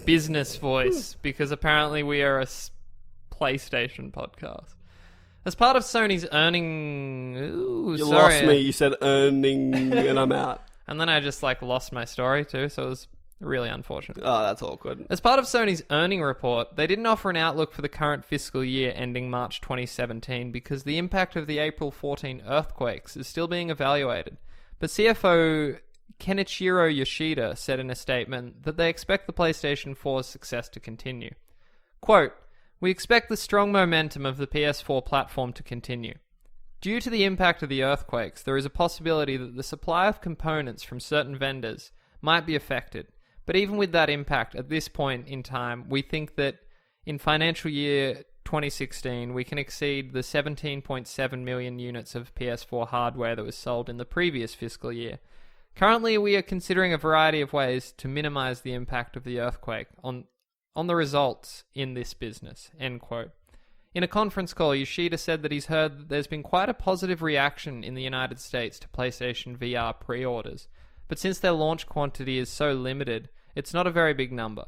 business voice because apparently we are a PlayStation podcast. As part of Sony's earning... You lost me. You said earning and I'm out. And then I just lost my story too, so it was really unfortunate. Oh, that's awkward. As part of Sony's earning report, they didn't offer an outlook for the current fiscal year ending March 2017 because the impact of the April 14 earthquakes is still being evaluated. But CFO Kenichiro Yoshida said in a statement that they expect the PlayStation 4's success to continue. Quote, "We expect the strong momentum of the PS4 platform to continue. Due to the impact of the earthquakes, there is a possibility that the supply of components from certain vendors might be affected. But even with that impact, at this point in time, we think that in financial year 2016, we can exceed the 17.7 million units of PS4 hardware that was sold in the previous fiscal year. Currently, we are considering a variety of ways to minimize the impact of the earthquake on the results in this business," end quote. In a conference call, Yoshida said that he's heard that there's been quite a positive reaction in the United States to PlayStation VR pre-orders, but since their launch quantity is so limited, it's not a very big number.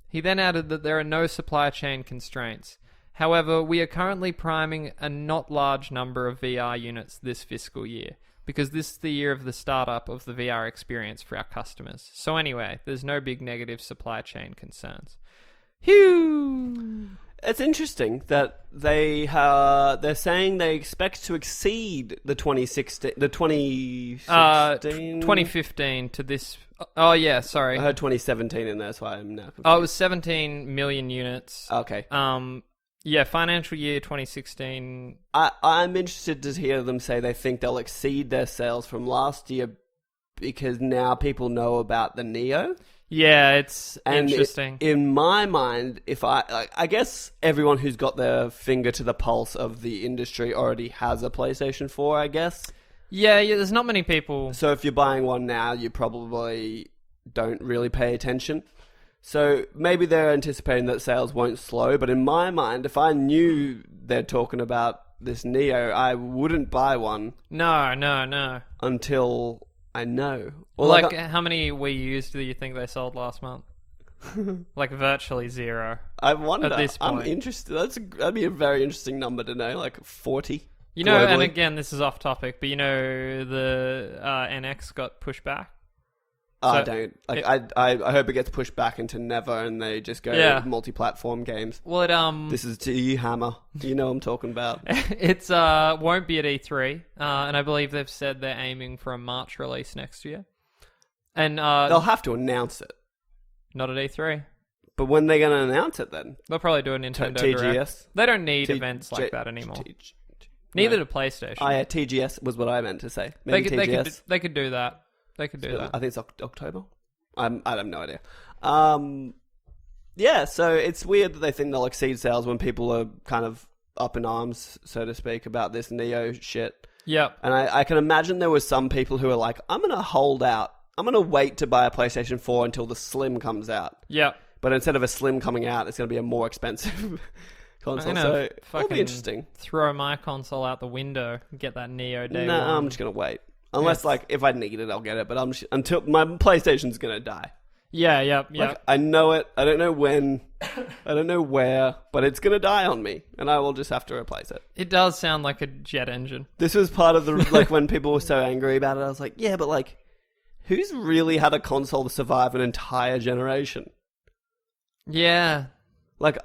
He then added that there are no supply chain constraints. However, we are currently priming a not large number of VR units this fiscal year, because this is the year of the startup of the VR experience for our customers. So anyway, there's no big negative supply chain concerns. Phew! It's interesting that they're saying they expect to exceed the 2015 to this... Oh, yeah, sorry. I heard 2017 in there, so I'm now confused. Oh, it was 17 million units. Okay. Yeah, financial year 2016. I'm interested to hear them say they think they'll exceed their sales from last year because now people know about the Neo. Yeah, it's interesting. In my mind, I guess everyone who's got their finger to the pulse of the industry already has a PlayStation 4, I guess. Yeah, there's not many people. So if you're buying one now, you probably don't really pay attention. So maybe they're anticipating that sales won't slow, but in my mind, if I knew they're talking about this Neo, I wouldn't buy one. No. Until I know. Well, how many Wii U's do you think they sold last month? Virtually zero. I wonder. At this point. I'm interested. That'd be a very interesting number to know, 40. You know, globally. And again, this is off topic, but the NX got pushed back. I don't. I hope it gets pushed back into never and they just go multi-platform games. Well, This is to you, Hammer. You know what I'm talking about. It's won't be at E3, and I believe they've said they're aiming for a March release next year. And they'll have to announce it. Not at E3. But when they're going to announce it then? They'll probably do a Nintendo TGS? Direct. They don't need events like that anymore. Neither do PlayStation. Oh yeah, TGS was what I meant to say. Maybe TGS. They could do that. They could do that. I think it's October. I have no idea. Yeah, so it's weird that they think they'll exceed sales when people are kind of up in arms, so to speak, about this Neo shit. Yep. And I can imagine there were some people who are like, I'm going to hold out. I'm going to wait to buy a PlayStation 4 until the Slim comes out. Yep. But instead of a Slim coming out, it's going to be a more expensive console. So it'll be interesting. Throw my console out the window and get that Neo day one. I'm just going to wait. Unless, if I need it, I'll get it. But until my PlayStation's going to die. Yeah. I know it. I don't know when. I don't know where. But it's going to die on me. And I will just have to replace it. It does sound like a jet engine. This was part of the... when people were so angry about it, I was like, yeah, but who's really had a console to survive an entire generation? Yeah.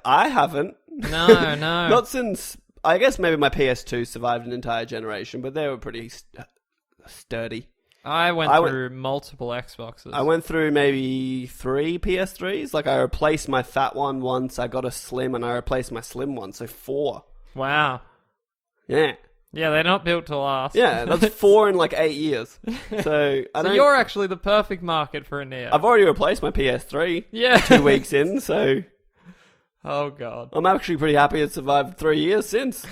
I haven't. No. Not since... I guess maybe my PS2 survived an entire generation, but they were pretty sturdy. I went through multiple Xboxes. I went through maybe 3 PS3s. I replaced my fat one once, I got a slim, and I replaced my slim one, so 4. Wow. Yeah. Yeah, they're not built to last. Yeah, that's 4 in 8 years. So you're actually the perfect market for a Neo. I've already replaced my PS3. Yeah. 2 weeks in, so... Oh, God. I'm actually pretty happy it survived 3 years since.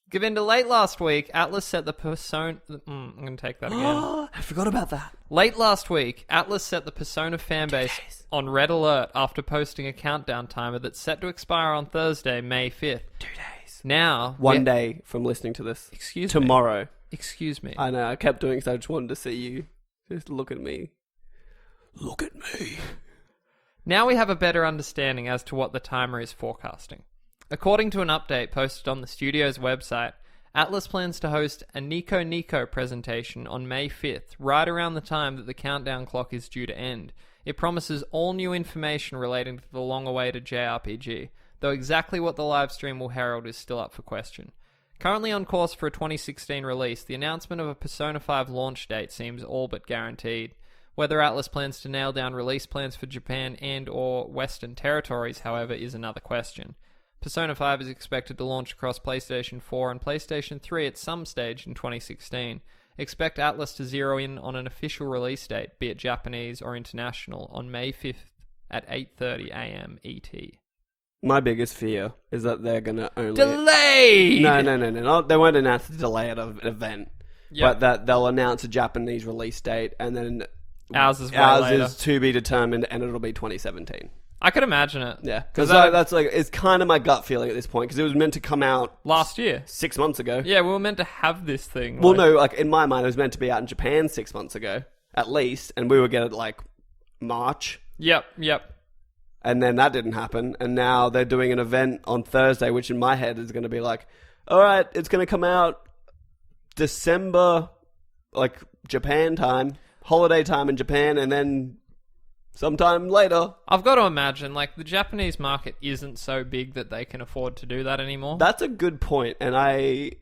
Given to late last week, Atlas set the Persona... I'm going to take that again. I forgot about that. Late last week, Atlas set the Persona fanbase on red alert after posting a countdown timer that's set to expire on Thursday, May 5th. 2 days. Now... One day from listening to this. Excuse me. Tomorrow. Excuse me. I know, I kept doing so I just wanted to see you. Just look at me. Look at me. Now we have a better understanding as to what the timer is forecasting. According to an update posted on the studio's website, Atlas plans to host a Nico Nico presentation on May 5th, right around the time that the countdown clock is due to end. It promises all new information relating to the long-awaited JRPG, though exactly what the livestream will herald is still up for question. Currently on course for a 2016 release, the announcement of a Persona 5 launch date seems all but guaranteed. Whether Atlas plans to nail down release plans for Japan and or Western territories, however, is another question. Persona 5 is expected to launch across PlayStation 4 and PlayStation 3 at some stage in 2016. Expect Atlas to zero in on an official release date, be it Japanese or international, on May 5th at 8:30 a.m. ET. My biggest fear is that they're going to only... Delayed! No. They won't announce the delay at an event. Yep. But that they'll announce a Japanese release date, and then Ours is to be determined, and it'll be 2017. I could imagine it. Yeah, because that's like, it's kind of my gut feeling at this point, because it was meant to come out last year, 6 months ago. Yeah, we were meant to have this thing. Well, no, like in my mind, it was meant to be out in Japan 6 months ago, at least, and we would get it like March. Yep. And then that didn't happen, and now they're doing an event on Thursday, which in my head is going to be like, all right, it's going to come out December, like Japan time, holiday time in Japan, and then sometime later. I've got to imagine, like, the Japanese market isn't so big that they can afford to do that anymore. That's a good point, and I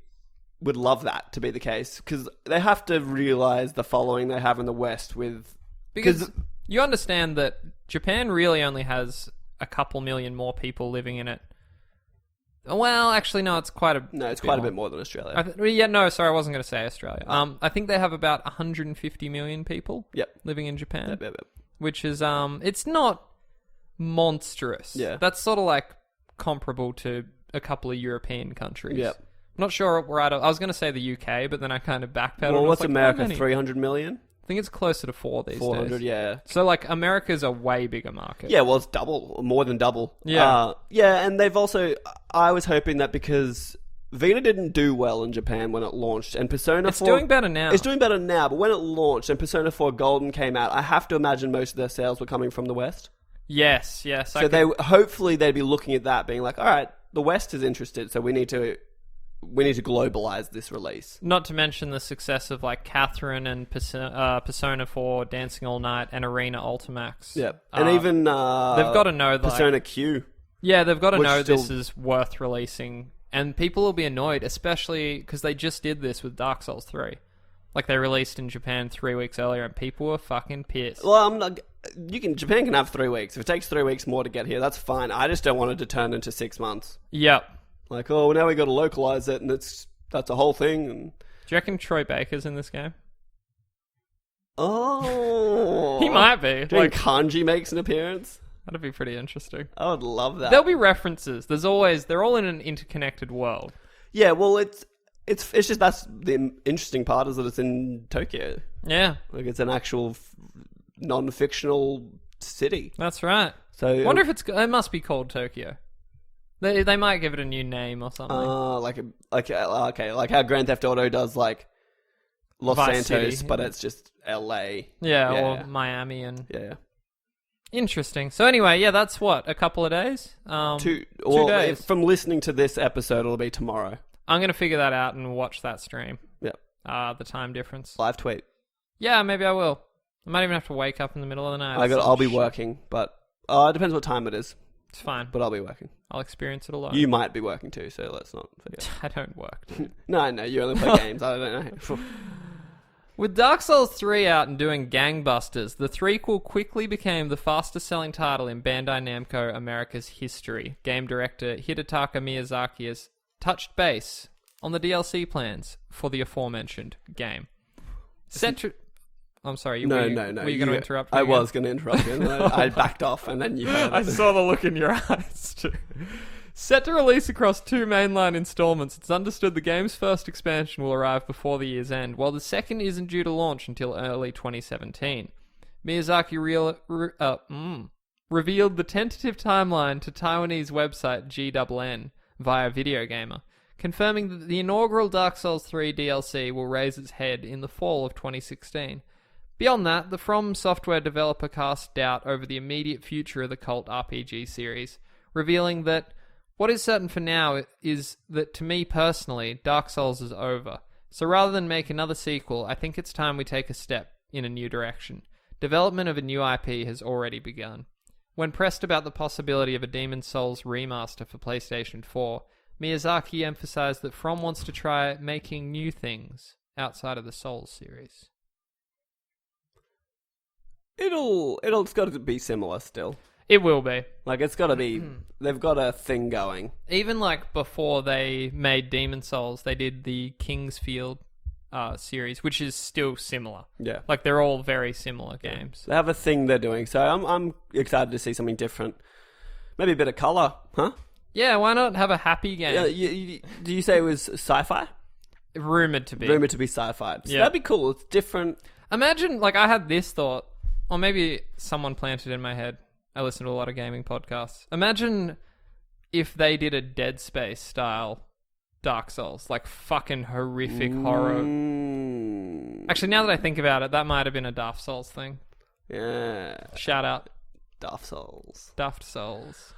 would love that to be the case, because they have to realize the following they have in the West with... Because you understand that Japan really only has a couple million more people living in it. Well, actually, no, it's quite a... No, it's quite a bit more than Australia. I wasn't going to say Australia. I think they have about 150 million people living in Japan. Yep. Which is, it's not monstrous. Yeah. That's sort of like comparable to a couple of European countries. Yep. I'm not sure we're at... I was going to say the UK, but then I kind of backpedaled. Well, what's like, America, 300 million? I think it's closer to 4 these 400, days. yeah. So, like, America's a way bigger market. Yeah, well, it's double, more than double. Yeah. And they've also... I was hoping that because Vita didn't do well in Japan when it launched, and Persona 4... It's doing better now. It's doing better now, but when it launched and Persona 4 Golden came out, I have to imagine most of their sales were coming from the West. Yes. So hopefully they'd be looking at that, being like, all right, the West is interested, so we need to globalize this release. Not to mention the success of like Catherine and Persona 4, Dancing All Night, and Arena Ultimax. Yep. And even they've got to know Persona Q. Yeah, they've got to know this is worth releasing, and people will be annoyed, especially because they just did this with Dark Souls 3. Like, they released in Japan 3 weeks earlier, and people were fucking pissed. Well, Japan can have 3 weeks. If it takes 3 weeks more to get here, that's fine. I just don't want it to turn into 6 months. Yep. Like, oh, now we got to localize it, and that's a whole thing. And... Do you reckon Troy Baker's in this game? Oh. He might be. Do you think Kanji makes an appearance? That'd be pretty interesting. I would love that. There'll be references. They're all in an interconnected world. Yeah, well, it's just that's the interesting part is that it's in Tokyo. Yeah. Like, it's an actual non-fictional city. That's right. So I wonder if it must be called Tokyo. They might give it a new name or something. Like how Grand Theft Auto does like Los Vice Santos, City, but it's just LA. Or Miami and yeah. Interesting. So anyway, that's what, a couple of days? 2 days. From listening to this episode, it'll be tomorrow. I'm going to figure that out and watch that stream. Yep. The time difference. Live tweet. Yeah, maybe I will. I might even have to wake up in the middle of the night. I'll be working, but it depends what time it is. It's fine. But I'll be working. I'll experience it alone. You might be working too, so let's not forget. I don't work, dude. No, I know. You only play games. I don't know. With Dark Souls 3 out and doing gangbusters, the threequel quickly became the fastest-selling title in Bandai Namco America's history. Game director Hidetaka Miyazaki has touched base on the DLC plans for the aforementioned game. I'm sorry. No. Were you going to interrupt me I again? was going to interrupt you. And I backed off, and then you heard it. I saw the look in your eyes, too. Set to release across 2 mainline installments, it's understood the game's first expansion will arrive before the year's end, while the second isn't due to launch until early 2017. Miyazaki revealed the tentative timeline to Taiwanese website GNN via Video Gamer, confirming that the inaugural Dark Souls 3 DLC will raise its head in the fall of 2016. Beyond that, the From Software developer cast doubt over the immediate future of the cult RPG series, revealing that what is certain for now is that, to me personally, Dark Souls is over. So rather than make another sequel, I think it's time we take a step in a new direction. Development of a new IP has already begun. When pressed about the possibility of a Demon's Souls remaster for PlayStation 4, Miyazaki emphasized that From wants to try making new things outside of the Souls series. It's got to be similar still. It will be. Like, it's got to be... They've got a thing going. Even, like, before they made Demon's Souls, they did the Kingsfield series, which is still similar. Yeah. Like, they're all very similar games. They have a thing they're doing, so I'm excited to see something different. Maybe a bit of colour, huh? Yeah, why not have a happy game? Yeah, do you say it was sci-fi? Rumored to be. Rumored to be sci-fi. So Yeah. that'd be cool. It's different. Imagine, like, I had this thought, or maybe someone planted in my head. I listen to a lot of gaming podcasts. Imagine if they did a Dead Space style Dark Souls, like fucking horrific horror. Actually, now that I think about it, that might have been a Daft Souls thing. Yeah. Shout out. Daft Souls. Daft Souls.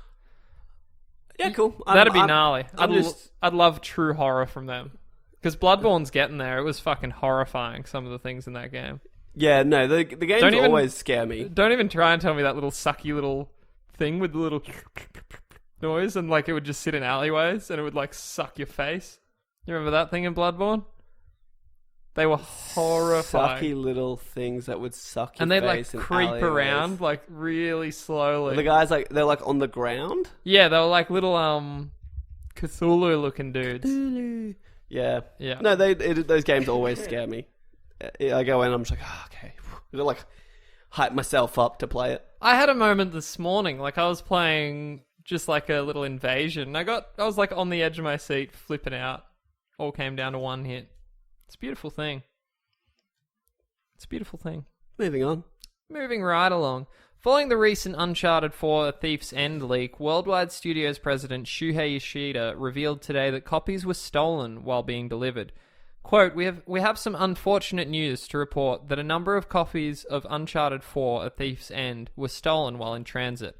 Yeah, cool. That'd be gnarly. I'm I'd love true horror from them. Because Bloodborne's getting there. It was fucking horrifying, some of the things in that game. Yeah, no, the games always scare me. Don't even try and tell me that little sucky little thing with the little noise, and like it would just sit in alleyways and it would like suck your face. You remember that thing in Bloodborne? They were horrifying. Sucky little things that would suck your and they'd like face in creep alleyways. around like really slowly. The guys they're like on the ground? Yeah, they were like little Cthulhu looking dudes. Yeah. Yeah. No, those games always scare me. I go in, I'm just like, oh, okay. I like hype myself up to play it. I had a moment this morning, like I was playing just like a little invasion. I was like on the edge of my seat, flipping out. All came down to one hit. It's a beautiful thing. It's a beautiful thing. Moving on. Moving right along. Following the recent Uncharted 4 A Thief's End leak, Worldwide Studios president Shuhei Yoshida revealed today that copies were stolen while being delivered. Quote, we have some unfortunate news to report that a number of copies of Uncharted 4 A Thief's End were stolen while in transit.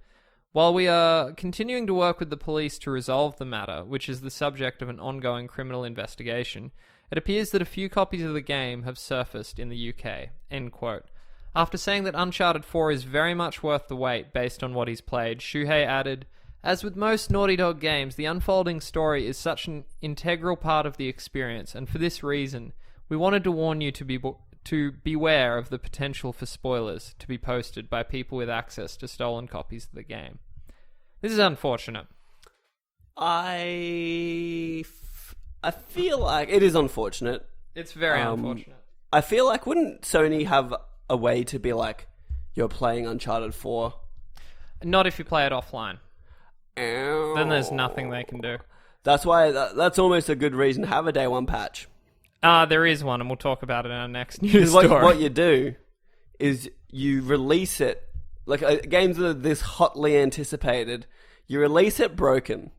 While we are continuing to work with the police to resolve the matter, which is the subject of an ongoing criminal investigation, it appears that a few copies of the game have surfaced in the UK. End quote. After saying that Uncharted 4 is very much worth the wait based on what he's played, Shuhei added, as with most Naughty Dog games, the unfolding story is such an integral part of the experience, and for this reason, we wanted to warn you to beware of the potential for spoilers to be posted by people with access to stolen copies of the game. This is unfortunate. I feel like it is unfortunate. It's very unfortunate. I feel like wouldn't Sony have a way to be like, you're playing Uncharted 4? Not if you play it offline. Ow. Then there's nothing they can do. That's why that's almost a good reason to have a day one patch. There is one, and we'll talk about it in our next news story. What you do is you release it, like games that are this hotly anticipated, you release it broken.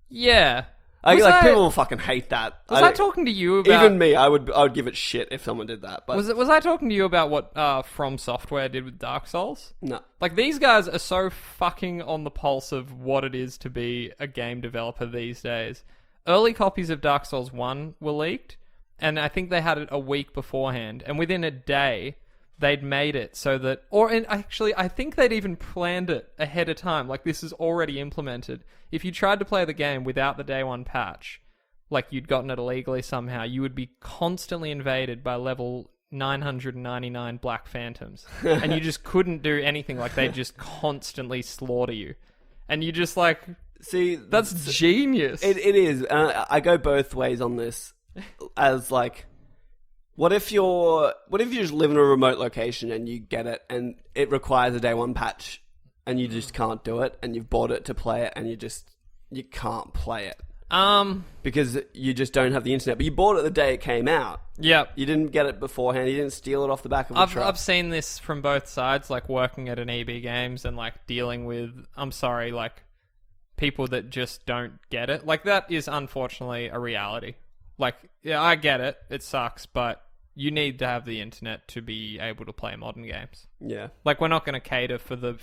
Yeah. People will fucking hate that. Was I talking to you about... Even me, I would give it shit if someone did that. But Was I talking to you about what From Software did with Dark Souls? No. Like, these guys are so fucking on the pulse of what it is to be a game developer these days. Early copies of Dark Souls 1 were leaked, and I think they had it a week beforehand, and within a day, they'd made it so that... Actually, I think they'd even planned it ahead of time. Like, this is already implemented. If you tried to play the game without the day one patch, like you'd gotten it illegally somehow, you would be constantly invaded by level 999 Black Phantoms. And you just couldn't do anything. Like, they'd just constantly slaughter you. And you just like... See... That's genius. It is. I go both ways on this. As like... What if you just live in a remote location and you get it and it requires a day one patch and you just can't do it and you've bought it to play it and you can't play it? Because you just don't have the internet. But you bought it the day it came out. Yep. You didn't get it beforehand. You didn't steal it off the back of a truck. I've seen this from both sides, like working at an EB Games and like dealing with, like people that just don't get it. Like that is unfortunately a reality. Like, yeah, I get it. It sucks, but you need to have the internet to be able to play modern games. Yeah. Like, we're not going to cater for the